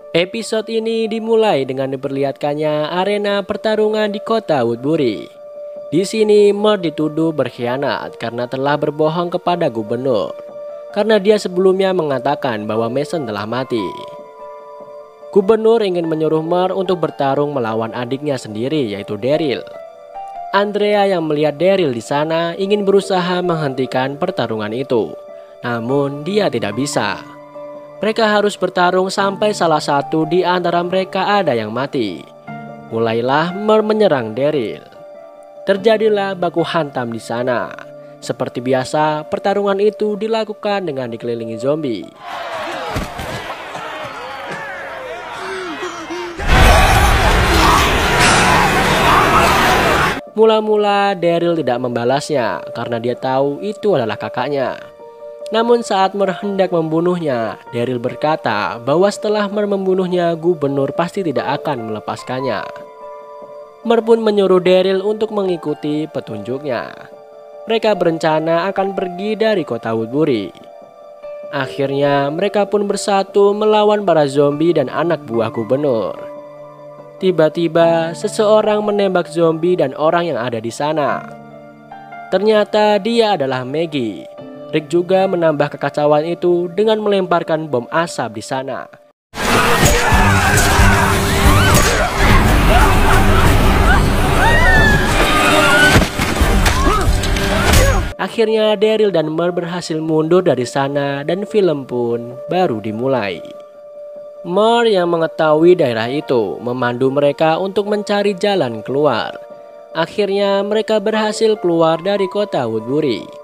Episode ini dimulai dengan diperlihatkannya arena pertarungan di kota Woodbury. Di sini Mort dituduh berkhianat karena telah berbohong kepada gubernur. Karena dia sebelumnya mengatakan bahwa Mason telah mati. Gubernur ingin menyuruh Mort untuk bertarung melawan adiknya sendiri yaitu Daryl. Andrea yang melihat Daryl di sana ingin berusaha menghentikan pertarungan itu. Namun dia tidak bisa. Mereka harus bertarung sampai salah satu di antara mereka ada yang mati. Mulailah Mort menyerang Daryl. Terjadilah baku hantam di sana. Seperti biasa, pertarungan itu dilakukan dengan dikelilingi zombie. Mula-mula Daryl tidak membalasnya karena dia tahu itu adalah kakaknya. Namun saat Mort hendak membunuhnya, Daryl berkata bahwa setelah Mort membunuhnya, gubernur pasti tidak akan melepaskannya. Mort pun menyuruh Daryl untuk mengikuti petunjuknya. Mereka berencana akan pergi dari kota Woodbury. Akhirnya mereka pun bersatu melawan para zombie dan anak buah gubernur. Tiba-tiba seseorang menembak zombie dan orang yang ada di sana. Ternyata dia adalah Maggie. Rick juga menambah kekacauan itu dengan melemparkan bom asap di sana. Akhirnya Daryl dan Mort berhasil mundur dari sana dan film pun baru dimulai. Mort yang mengetahui daerah itu memandu mereka untuk mencari jalan keluar. Akhirnya mereka berhasil keluar dari kota Woodbury.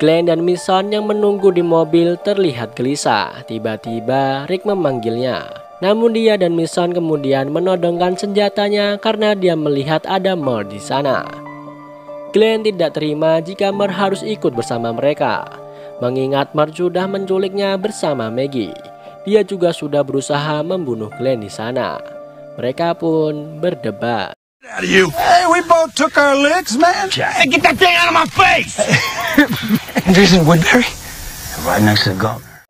Glenn dan Mason yang menunggu di mobil terlihat gelisah. Tiba-tiba Rick memanggilnya. Namun dia dan Mason kemudian menodongkan senjatanya karena dia melihat ada Mort di sana. Glenn tidak terima jika Mort harus ikut bersama mereka. Mengingat Mort sudah menculiknya bersama Maggie. Dia juga sudah berusaha membunuh Glenn di sana. Mereka pun berdebat. Hey, we both took our licks, man. Hey, get that thing out of my face! Andrews and Woodbury, right next to the governor.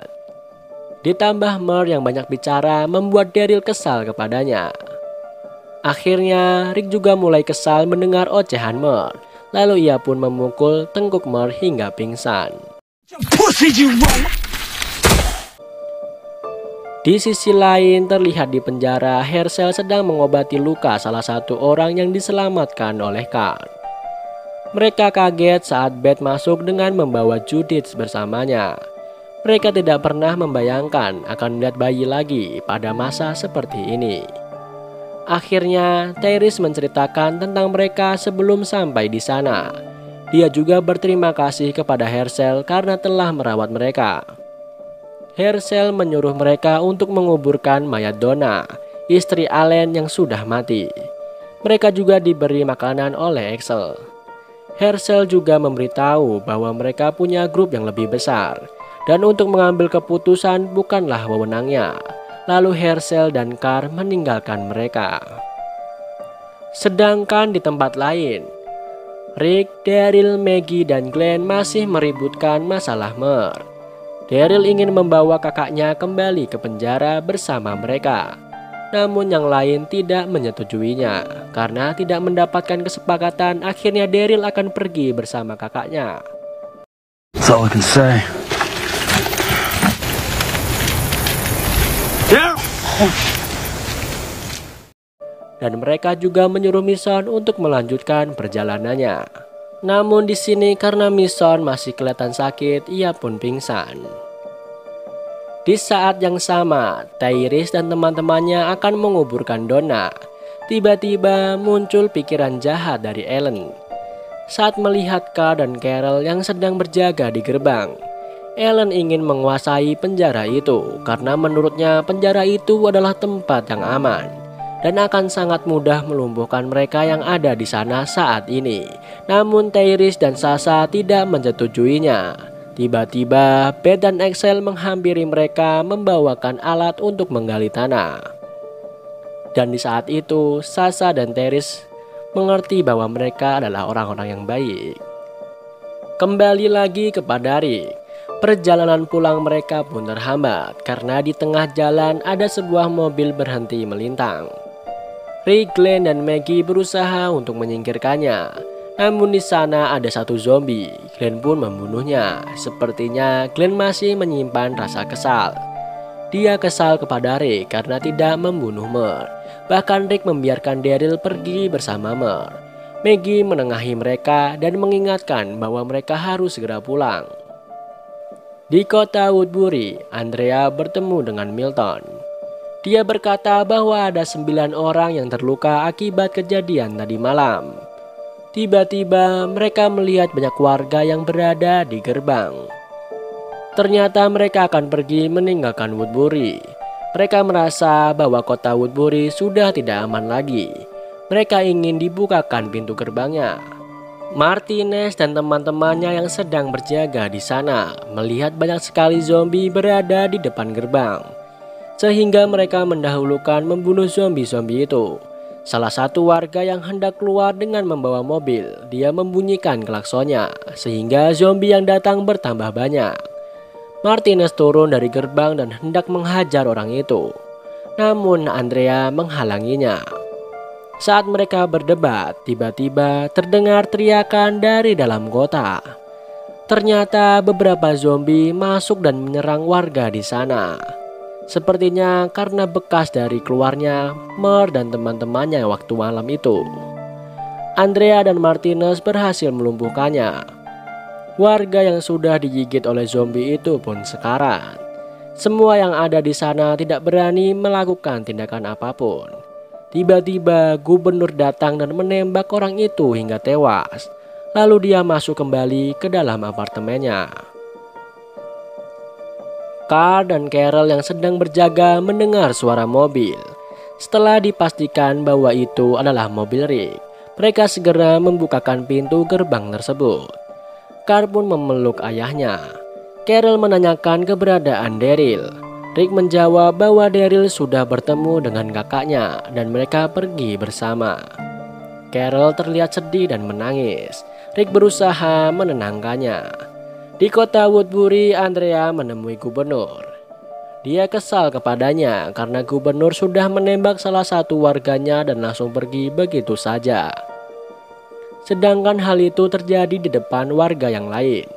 Ditambah Mort yang banyak bicara membuat Daryl kesal kepadanya. Akhirnya Rick juga mulai kesal mendengar ocehan Mort. Lalu ia pun memukul tengkuk Mort hingga pingsan. Di sisi lain terlihat di penjara Hershel sedang mengobati luka salah satu orang yang diselamatkan oleh Carl. Mereka kaget saat Beth masuk dengan membawa Judith bersamanya. Mereka tidak pernah membayangkan akan melihat bayi lagi pada masa seperti ini. Akhirnya Tyrese menceritakan tentang mereka sebelum sampai di sana. Dia juga berterima kasih kepada Hershel karena telah merawat mereka. Hershel menyuruh mereka untuk menguburkan mayat Donna, istri Allen yang sudah mati. Mereka juga diberi makanan oleh Axel. Hershel juga memberitahu bahwa mereka punya grup yang lebih besar, dan untuk mengambil keputusan bukanlah wewenangnya. Lalu Hershel dan Carl meninggalkan mereka. Sedangkan di tempat lain, Rick, Daryl, Maggie, dan Glenn masih meributkan masalah Mort. Daryl ingin membawa kakaknya kembali ke penjara bersama mereka. Namun yang lain tidak menyetujuinya. Karena tidak mendapatkan kesepakatan, akhirnya Daryl akan pergi bersama kakaknya. That's all I can say. Yeah. Dan mereka juga menyuruh Mason untuk melanjutkan perjalanannya. Namun di sini karena Mason masih kelihatan sakit, ia pun pingsan. Di saat yang sama, Tyrese dan teman-temannya akan menguburkan Donna. Tiba-tiba muncul pikiran jahat dari Ellen. Saat melihat Carl dan Carol yang sedang berjaga di gerbang, Ellen ingin menguasai penjara itu karena menurutnya penjara itu adalah tempat yang aman dan akan sangat mudah melumpuhkan mereka yang ada di sana saat ini. Namun Tyrese dan Sasha tidak menyetujuinya. Tiba-tiba Beth dan Axel menghampiri mereka membawakan alat untuk menggali tanah. Dan di saat itu Sasha dan Tyrese mengerti bahwa mereka adalah orang-orang yang baik. Kembali lagi kepada Rick. Perjalanan pulang mereka pun terhambat karena di tengah jalan ada sebuah mobil berhenti melintang. Rick, Glenn, dan Maggie berusaha untuk menyingkirkannya. Namun di sana ada satu zombie. Glenn pun membunuhnya. Sepertinya Glenn masih menyimpan rasa kesal. Dia kesal kepada Rick karena tidak membunuh Mer. Bahkan Rick membiarkan Daryl pergi bersama Mer. Maggie menengahi mereka dan mengingatkan bahwa mereka harus segera pulang. Di kota Woodbury, Andrea bertemu dengan Milton. Dia berkata bahwa ada 9 orang yang terluka akibat kejadian tadi malam. Tiba-tiba mereka melihat banyak warga yang berada di gerbang. Ternyata mereka akan pergi meninggalkan Woodbury. Mereka merasa bahwa kota Woodbury sudah tidak aman lagi. Mereka ingin dibukakan pintu gerbangnya. Martinez dan teman-temannya yang sedang berjaga di sana melihat banyak sekali zombie berada di depan gerbang. Sehingga mereka mendahulukan membunuh zombie-zombie itu. Salah satu warga yang hendak keluar dengan membawa mobil, dia membunyikan klaksonnya sehingga zombie yang datang bertambah banyak. Martinez turun dari gerbang dan hendak menghajar orang itu. Namun Andrea menghalanginya. Saat mereka berdebat, tiba-tiba terdengar teriakan dari dalam kota. Ternyata beberapa zombie masuk dan menyerang warga di sana. Sepertinya karena bekas dari keluarnya Mer dan teman-temannya waktu malam itu. Andrea dan Martinez berhasil melumpuhkannya. Warga yang sudah digigit oleh zombie itu pun sekarat. Semua yang ada di sana tidak berani melakukan tindakan apapun. Tiba-tiba gubernur datang dan menembak orang itu hingga tewas. Lalu dia masuk kembali ke dalam apartemennya. Carl dan Carol yang sedang berjaga mendengar suara mobil. Setelah dipastikan bahwa itu adalah mobil Rick, mereka segera membukakan pintu gerbang tersebut. Carl pun memeluk ayahnya. Carol menanyakan keberadaan Daryl. Rick menjawab bahwa Daryl sudah bertemu dengan kakaknya dan mereka pergi bersama. Carol terlihat sedih dan menangis. Rick berusaha menenangkannya. Di kota Woodbury, Andrea menemui gubernur. Dia kesal kepadanya karena gubernur sudah menembak salah satu warganya dan langsung pergi begitu saja. Sedangkan hal itu terjadi di depan warga yang lain.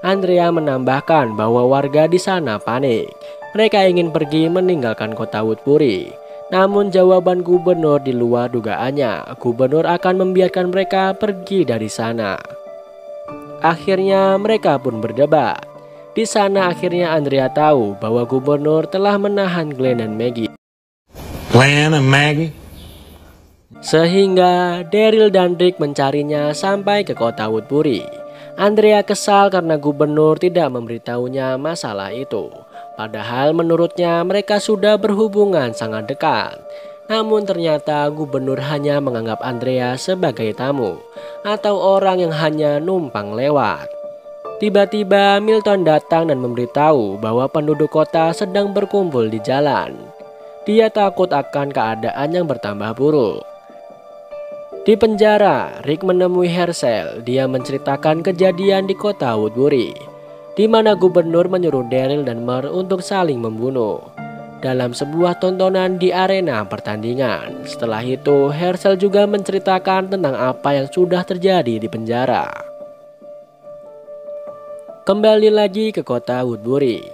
Andrea menambahkan bahwa warga di sana panik. Mereka ingin pergi meninggalkan kota Woodbury. Namun jawaban gubernur di luar dugaannya. Gubernur akan membiarkan mereka pergi dari sana. Akhirnya mereka pun berdebat. Di sana akhirnya Andrea tahu bahwa gubernur telah menahan Glenn dan Maggie. Glenn and Maggie? Sehingga Daryl dan Rick mencarinya sampai ke kota Woodbury. Andrea kesal karena gubernur tidak memberitahunya masalah itu. Padahal menurutnya mereka sudah berhubungan sangat dekat. Namun ternyata gubernur hanya menganggap Andrea sebagai tamu atau orang yang hanya numpang lewat. Tiba-tiba Milton datang dan memberitahu bahwa penduduk kota sedang berkumpul di jalan. Dia takut akan keadaan yang bertambah buruk. Di penjara, Rick menemui Herschel. Dia menceritakan kejadian di kota Woodbury, di mana gubernur menyuruh Daryl dan Mer untuk saling membunuh dalam sebuah tontonan di arena pertandingan. Setelah itu, Herschel juga menceritakan tentang apa yang sudah terjadi di penjara. Kembali lagi ke kota Woodbury,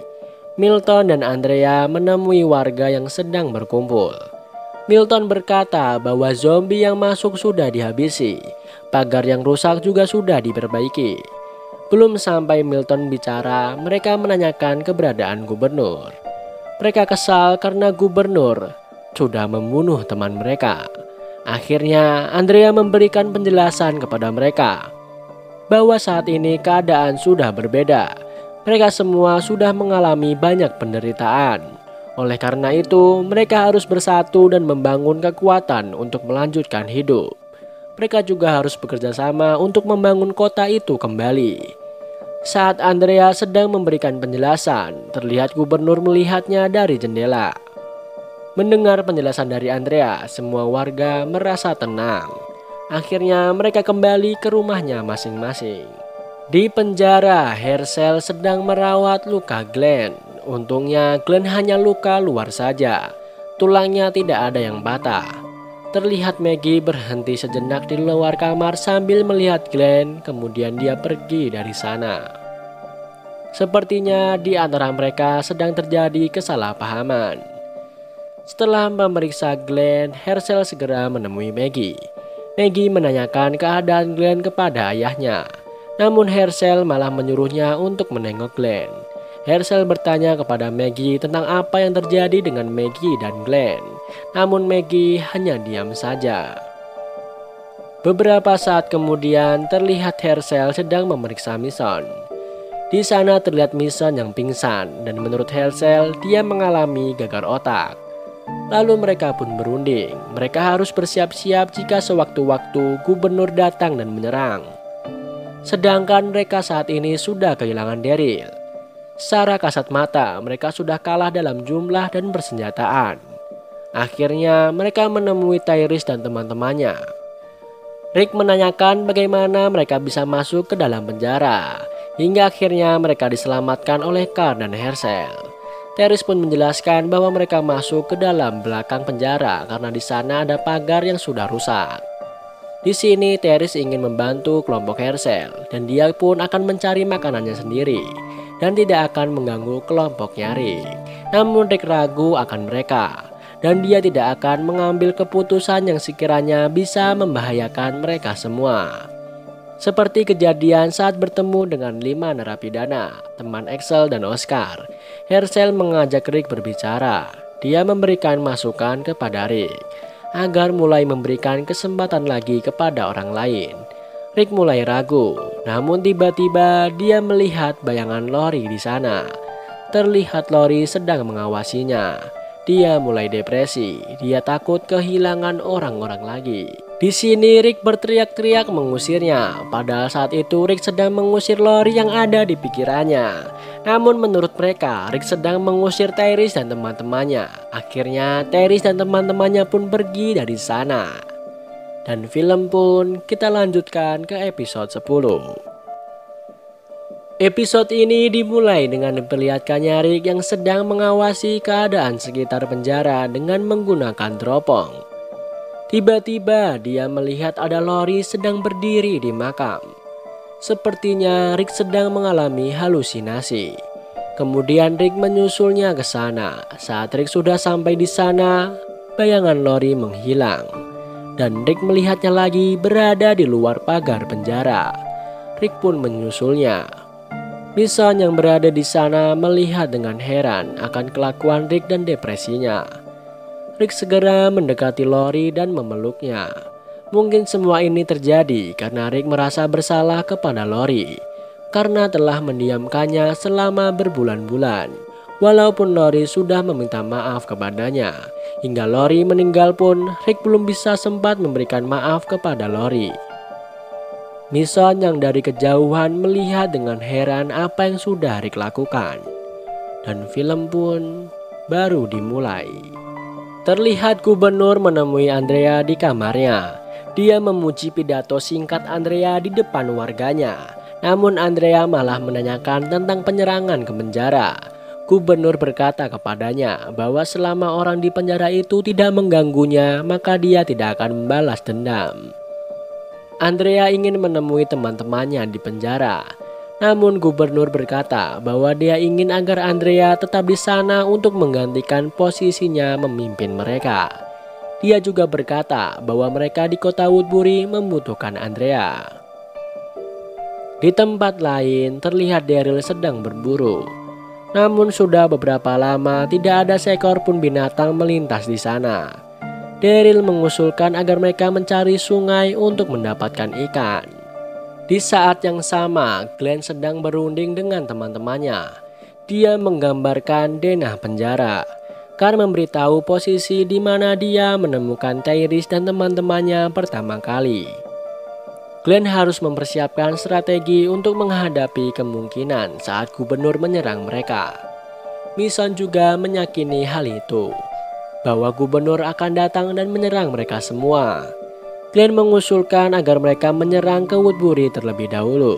Milton dan Andrea menemui warga yang sedang berkumpul. Milton berkata bahwa zombie yang masuk sudah dihabisi, pagar yang rusak juga sudah diperbaiki. Belum sampai Milton bicara, mereka menanyakan keberadaan gubernur. Mereka kesal karena gubernur sudah membunuh teman mereka. Akhirnya Andrea memberikan penjelasan kepada mereka bahwa saat ini keadaan sudah berbeda. Mereka semua sudah mengalami banyak penderitaan. Oleh karena itu, mereka harus bersatu dan membangun kekuatan untuk melanjutkan hidup. Mereka juga harus bekerja sama untuk membangun kota itu kembali. Saat Andrea sedang memberikan penjelasan, terlihat gubernur melihatnya dari jendela. Mendengar penjelasan dari Andrea, semua warga merasa tenang. Akhirnya mereka kembali ke rumahnya masing-masing. Di penjara, Herschel sedang merawat luka Glenn. Untungnya Glenn hanya luka luar saja. Tulangnya tidak ada yang patah. Terlihat Maggie berhenti sejenak di luar kamar sambil melihat Glenn, kemudian dia pergi dari sana. Sepertinya di antara mereka sedang terjadi kesalahpahaman. Setelah memeriksa Glenn, Herschel segera menemui Maggie. Maggie menanyakan keadaan Glenn kepada ayahnya. Namun Herschel malah menyuruhnya untuk menengok Glenn. Herschel bertanya kepada Maggie tentang apa yang terjadi dengan Maggie dan Glenn. Namun Maggie hanya diam saja. Beberapa saat kemudian terlihat Herschel sedang memeriksa Mason. Di sana terlihat Mason yang pingsan dan menurut Herschel dia mengalami gagal otak. Lalu mereka pun berunding. Mereka harus bersiap-siap jika sewaktu-waktu gubernur datang dan menyerang. Sedangkan mereka saat ini sudah kehilangan Daryl. Secara kasat mata mereka sudah kalah dalam jumlah dan persenjataan. Akhirnya mereka menemui Tyrese dan teman-temannya. Rick menanyakan bagaimana mereka bisa masuk ke dalam penjara. Hingga akhirnya mereka diselamatkan oleh Carl dan Herschel. Tyrese pun menjelaskan bahwa mereka masuk ke dalam belakang penjara karena di sana ada pagar yang sudah rusak. Di sini Tyrese ingin membantu kelompok Herschel dan dia pun akan mencari makanannya sendiri dan tidak akan mengganggu kelompoknya Rick. Namun Rick ragu akan mereka dan dia tidak akan mengambil keputusan yang sekiranya bisa membahayakan mereka semua. Seperti kejadian saat bertemu dengan 5 narapidana, teman Axel dan Oscar, Herschel mengajak Rick berbicara. Dia memberikan masukan kepada Rick agar mulai memberikan kesempatan lagi kepada orang lain. Rick mulai ragu, namun tiba-tiba dia melihat bayangan Lori di sana. Terlihat Lori sedang mengawasinya. Dia mulai depresi, dia takut kehilangan orang-orang lagi. Di sini Rick berteriak-teriak mengusirnya, padahal saat itu Rick sedang mengusir Lori yang ada di pikirannya. Namun menurut mereka, Rick sedang mengusir Tyrese dan teman-temannya. Akhirnya Tyrese dan teman-temannya pun pergi dari sana. Dan film pun kita lanjutkan ke episode 10. Episode ini dimulai dengan diperlihatkannya Rick yang sedang mengawasi keadaan sekitar penjara dengan menggunakan teropong. Tiba-tiba dia melihat ada Lori sedang berdiri di makam. Sepertinya Rick sedang mengalami halusinasi. Kemudian Rick menyusulnya ke sana. Saat Rick sudah sampai di sana, bayangan Lori menghilang. Dan Rick melihatnya lagi berada di luar pagar penjara. Rick pun menyusulnya. Mason yang berada di sana melihat dengan heran akan kelakuan Rick dan depresinya. Rick segera mendekati Lori dan memeluknya. Mungkin semua ini terjadi karena Rick merasa bersalah kepada Lori karena telah mendiamkannya selama berbulan-bulan. Walaupun Lori sudah meminta maaf kepadanya, hingga Lori meninggal pun Rick belum bisa sempat memberikan maaf kepada Lori. Mason yang dari kejauhan melihat dengan heran apa yang sudah Rick lakukan. Dan film pun baru dimulai. Terlihat gubernur menemui Andrea di kamarnya. Dia memuji pidato singkat Andrea di depan warganya. Namun Andrea malah menanyakan tentang penyerangan ke penjara. Gubernur berkata kepadanya bahwa selama orang di penjara itu tidak mengganggunya, maka dia tidak akan membalas dendam. Andrea ingin menemui teman-temannya di penjara. Namun gubernur berkata bahwa dia ingin agar Andrea tetap di sana untuk menggantikan posisinya memimpin mereka. Dia juga berkata bahwa mereka di kota Woodbury membutuhkan Andrea. Di tempat lain terlihat Daryl sedang berburu. Namun sudah beberapa lama tidak ada seekor pun binatang melintas di sana. Daryl mengusulkan agar mereka mencari sungai untuk mendapatkan ikan. Di saat yang sama, Glenn sedang berunding dengan teman-temannya. Dia menggambarkan denah penjara. Carl memberitahu posisi di mana dia menemukan Tyrese dan teman-temannya pertama kali. Glenn harus mempersiapkan strategi untuk menghadapi kemungkinan saat gubernur menyerang mereka. Mason juga meyakini hal itu, bahwa gubernur akan datang dan menyerang mereka semua. Glenn mengusulkan agar mereka menyerang ke Woodbury terlebih dahulu.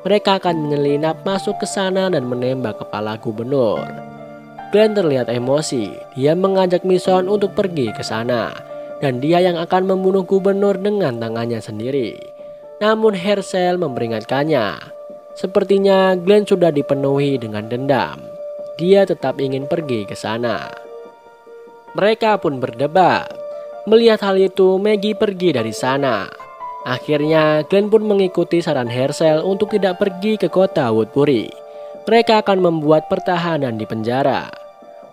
mereka akan menyelinap masuk ke sana dan menembak kepala gubernur. Glenn terlihat emosi. Dia mengajak Mason untuk pergi ke sana, dan dia yang akan membunuh gubernur dengan tangannya sendiri. Namun Herschel memperingatkannya. Sepertinya Glenn sudah dipenuhi dengan dendam. Dia tetap ingin pergi ke sana. Mereka pun berdebat. Melihat hal itu, Maggie pergi dari sana. Akhirnya Glenn pun mengikuti saran Herschel untuk tidak pergi ke kota Woodbury. Mereka akan membuat pertahanan di penjara.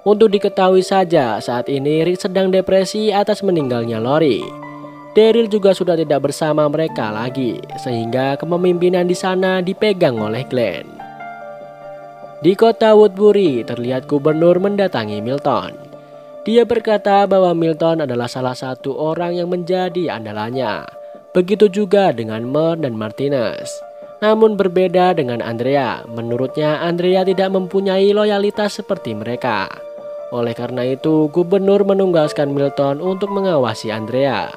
Untuk diketahui saja, saat ini Rick sedang depresi atas meninggalnya Lori. Daryl juga sudah tidak bersama mereka lagi, sehingga kepemimpinan di sana dipegang oleh Glenn. Di kota Woodbury, terlihat gubernur mendatangi Milton. Dia berkata bahwa Milton adalah salah satu orang yang menjadi andalannya. Begitu juga dengan Mer dan Martinez. Namun berbeda dengan Andrea, menurutnya Andrea tidak mempunyai loyalitas seperti mereka. Oleh karena itu, gubernur menugaskan Milton untuk mengawasi Andrea.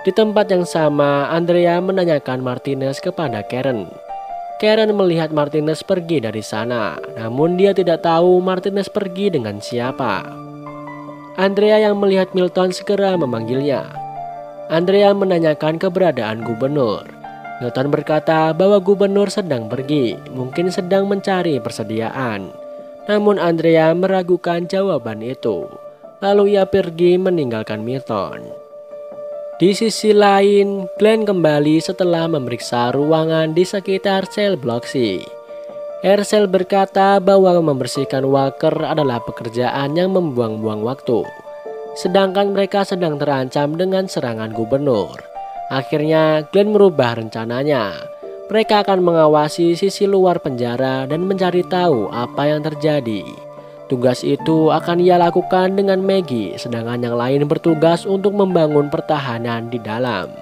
Di tempat yang sama, Andrea menanyakan Martinez kepada Karen. Karen melihat Martinez pergi dari sana, namun dia tidak tahu Martinez pergi dengan siapa. Andrea yang melihat Milton segera memanggilnya. Andrea menanyakan keberadaan gubernur. Milton berkata bahwa gubernur sedang pergi, mungkin sedang mencari persediaan. Namun Andrea meragukan jawaban itu. Lalu ia pergi meninggalkan Milton. Di sisi lain, Glenn kembali setelah memeriksa ruangan di sekitar sel blok C. Herschel berkata bahwa membersihkan Walker adalah pekerjaan yang membuang-buang waktu. Sedangkan mereka sedang terancam dengan serangan gubernur. Akhirnya Glenn merubah rencananya. Mereka akan mengawasi sisi luar penjara dan mencari tahu apa yang terjadi. Tugas itu akan ia lakukan dengan Maggie, sedangkan yang lain bertugas untuk membangun pertahanan di dalam.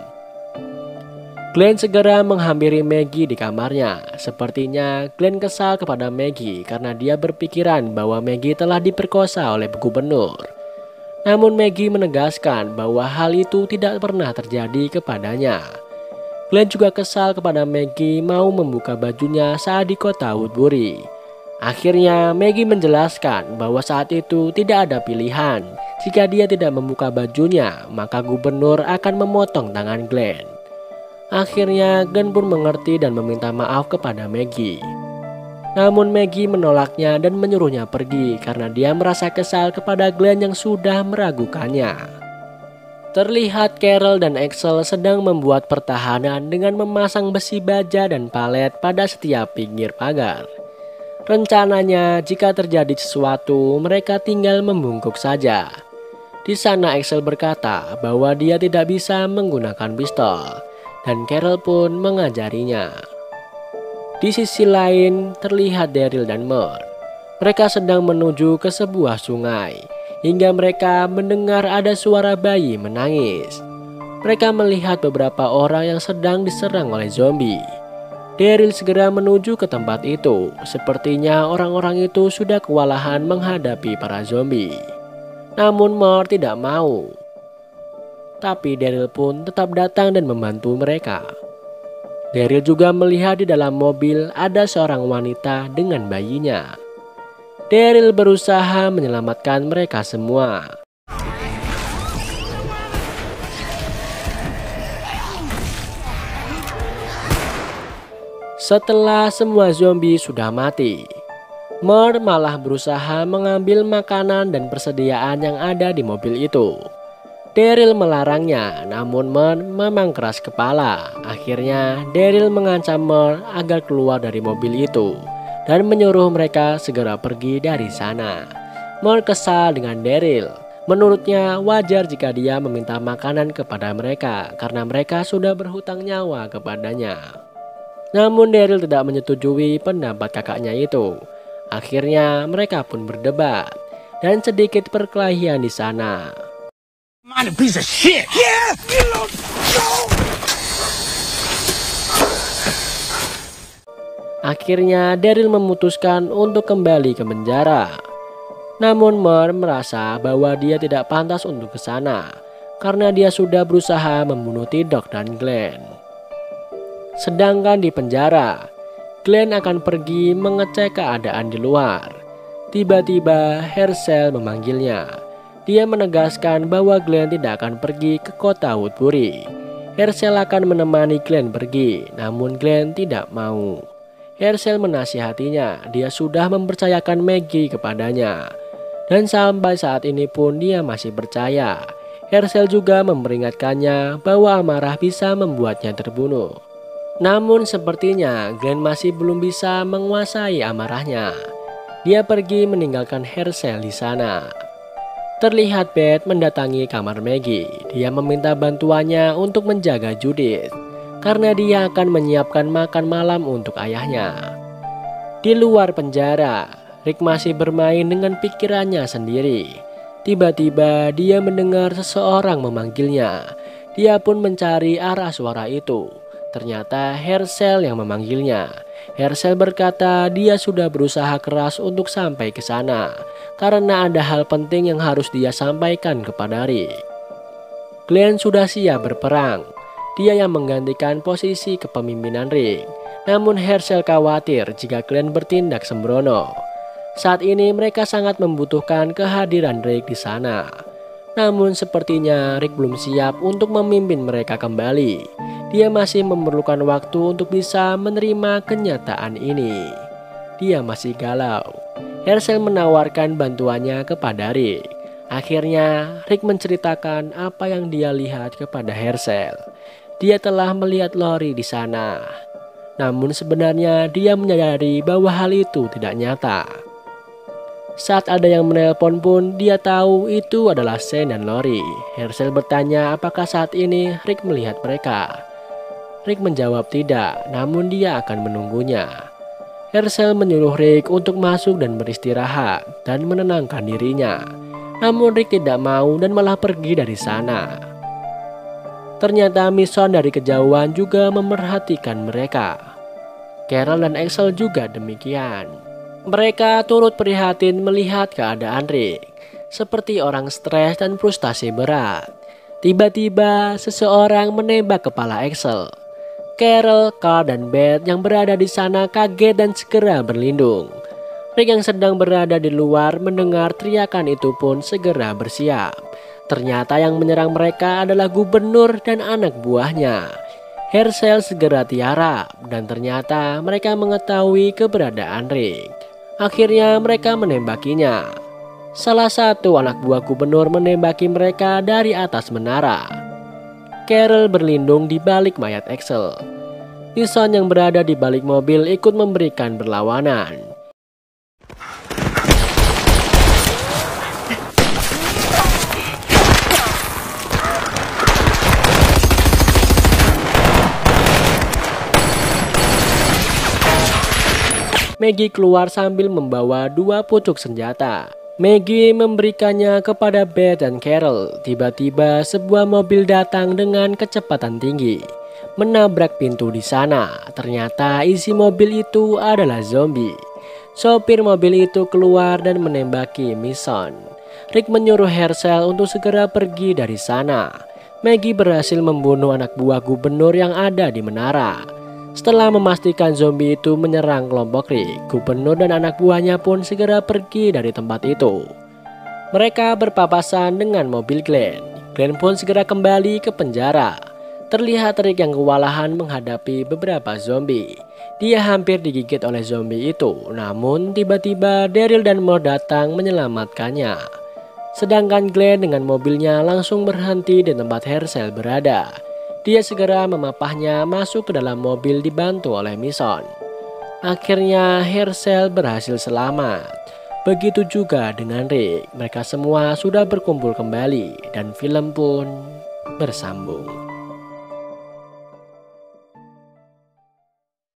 Glenn segera menghampiri Maggie di kamarnya. Sepertinya Glenn kesal kepada Maggie karena dia berpikiran bahwa Maggie telah diperkosa oleh gubernur. Namun Maggie menegaskan bahwa hal itu tidak pernah terjadi kepadanya. Glenn juga kesal kepada Maggie mau membuka bajunya saat di kota Woodbury. Akhirnya Maggie menjelaskan bahwa saat itu tidak ada pilihan. Jika dia tidak membuka bajunya, maka gubernur akan memotong tangan Glenn. Akhirnya Glenn pun mengerti dan meminta maaf kepada Maggie. Namun Maggie menolaknya dan menyuruhnya pergi karena dia merasa kesal kepada Glenn yang sudah meragukannya. Terlihat Carol dan Axel sedang membuat pertahanan dengan memasang besi baja dan palet pada setiap pinggir pagar. Rencananya jika terjadi sesuatu mereka tinggal membungkuk saja. Di sana Axel berkata bahwa dia tidak bisa menggunakan pistol dan Carol pun mengajarinya. Di sisi lain terlihat Daryl dan Mer. Mereka sedang menuju ke sebuah sungai hingga mereka mendengar ada suara bayi menangis. Mereka melihat beberapa orang yang sedang diserang oleh zombie. Daryl segera menuju ke tempat itu. Sepertinya orang-orang itu sudah kewalahan menghadapi para zombie. Namun Mer tidak mau. Tapi Daryl pun tetap datang dan membantu mereka. Daryl juga melihat di dalam mobil ada seorang wanita dengan bayinya. Daryl berusaha menyelamatkan mereka semua. Setelah semua zombie sudah mati, Mer malah berusaha mengambil makanan dan persediaan yang ada di mobil itu. Daryl melarangnya, namun Mer memang keras kepala. Akhirnya Daryl mengancam Mer agar keluar dari mobil itu dan menyuruh mereka segera pergi dari sana. Mer kesal dengan Daryl. Menurutnya wajar jika dia meminta makanan kepada mereka karena mereka sudah berhutang nyawa kepadanya. Namun Daryl tidak menyetujui pendapat kakaknya itu. Akhirnya mereka pun berdebat dan sedikit perkelahian di sana. I'm a piece of shit. Yeah, you don't know. Akhirnya Daryl memutuskan untuk kembali ke penjara. Namun Mer merasa bahwa dia tidak pantas untuk ke sana karena dia sudah berusaha membunuh T-Dog dan Glenn. Sedangkan di penjara, Glenn akan pergi mengecek keadaan di luar. Tiba-tiba Herschel memanggilnya. Dia menegaskan bahwa Glenn tidak akan pergi ke kota Woodbury. Herschel akan menemani Glenn pergi, namun Glenn tidak mau. Herschel menasihatinya, dia sudah mempercayakan Maggie kepadanya. Dan sampai saat ini pun dia masih percaya. Herschel juga memperingatkannya bahwa amarah bisa membuatnya terbunuh. Namun sepertinya Glenn masih belum bisa menguasai amarahnya. Dia pergi meninggalkan Herschel di sana. Terlihat Beth mendatangi kamar Maggie. Dia meminta bantuannya untuk menjaga Judith, karena dia akan menyiapkan makan malam untuk ayahnya. Di luar penjara, Rick masih bermain dengan pikirannya sendiri. Tiba-tiba dia mendengar seseorang memanggilnya. Dia pun mencari arah suara itu. Ternyata Herschel yang memanggilnya. Herschel berkata dia sudah berusaha keras untuk sampai ke sana karena ada hal penting yang harus dia sampaikan kepada Rick. Glenn sudah siap berperang. Dia yang menggantikan posisi kepemimpinan Rick. Namun Herschel khawatir jika Glenn bertindak sembrono. Saat ini mereka sangat membutuhkan kehadiran Rick di sana. Namun sepertinya Rick belum siap untuk memimpin mereka kembali. Dia masih memerlukan waktu untuk bisa menerima kenyataan ini. Dia masih galau. Herschel menawarkan bantuannya kepada Rick. Akhirnya Rick menceritakan apa yang dia lihat kepada Herschel. Dia telah melihat Lori di sana. Namun sebenarnya dia menyadari bahwa hal itu tidak nyata. Saat ada yang menelpon pun dia tahu itu adalah Shane dan Lori. Herschel bertanya apakah saat ini Rick melihat mereka. Rick menjawab tidak, namun dia akan menunggunya. Herschel menyuruh Rick untuk masuk dan beristirahat dan menenangkan dirinya. Namun Rick tidak mau dan malah pergi dari sana. Ternyata Mason dari kejauhan juga memerhatikan mereka. Carol dan Axel juga demikian. Mereka turut prihatin melihat keadaan Rick, seperti orang stres dan frustasi berat. Tiba-tiba seseorang menembak kepala Axel. Carol, Carl, dan Beth yang berada di sana kaget dan segera berlindung. Rick yang sedang berada di luar mendengar teriakan itu pun segera bersiap. Ternyata yang menyerang mereka adalah gubernur dan anak buahnya. Herschel segera tiarap dan ternyata mereka mengetahui keberadaan Rick. Akhirnya mereka menembakinya. Salah satu anak buah gubernur menembaki mereka dari atas menara. Carol berlindung di balik mayat Axel. Mason yang berada di balik mobil ikut memberikan perlawanan. Maggie keluar sambil membawa 2 pucuk senjata. Maggie memberikannya kepada Beth dan Carol. Tiba-tiba sebuah mobil datang dengan kecepatan tinggi, menabrak pintu di sana. Ternyata isi mobil itu adalah zombie. Sopir mobil itu keluar dan menembaki Mason. Rick menyuruh Herschel untuk segera pergi dari sana. Maggie berhasil membunuh anak buah gubernur yang ada di menara. Setelah memastikan zombie itu menyerang kelompok Rick, gubernur dan anak buahnya pun segera pergi dari tempat itu. Mereka berpapasan dengan mobil Glenn. Glenn pun segera kembali ke penjara. Terlihat Rick yang kewalahan menghadapi beberapa zombie. Dia hampir digigit oleh zombie itu, namun tiba-tiba Daryl dan Moore datang menyelamatkannya. Sedangkan Glenn dengan mobilnya langsung berhenti di tempat Herschel berada. Dia segera memapahnya masuk ke dalam mobil dibantu oleh Mason. Akhirnya Herschel berhasil selamat. Begitu juga dengan Rick. Mereka semua sudah berkumpul kembali dan film pun bersambung.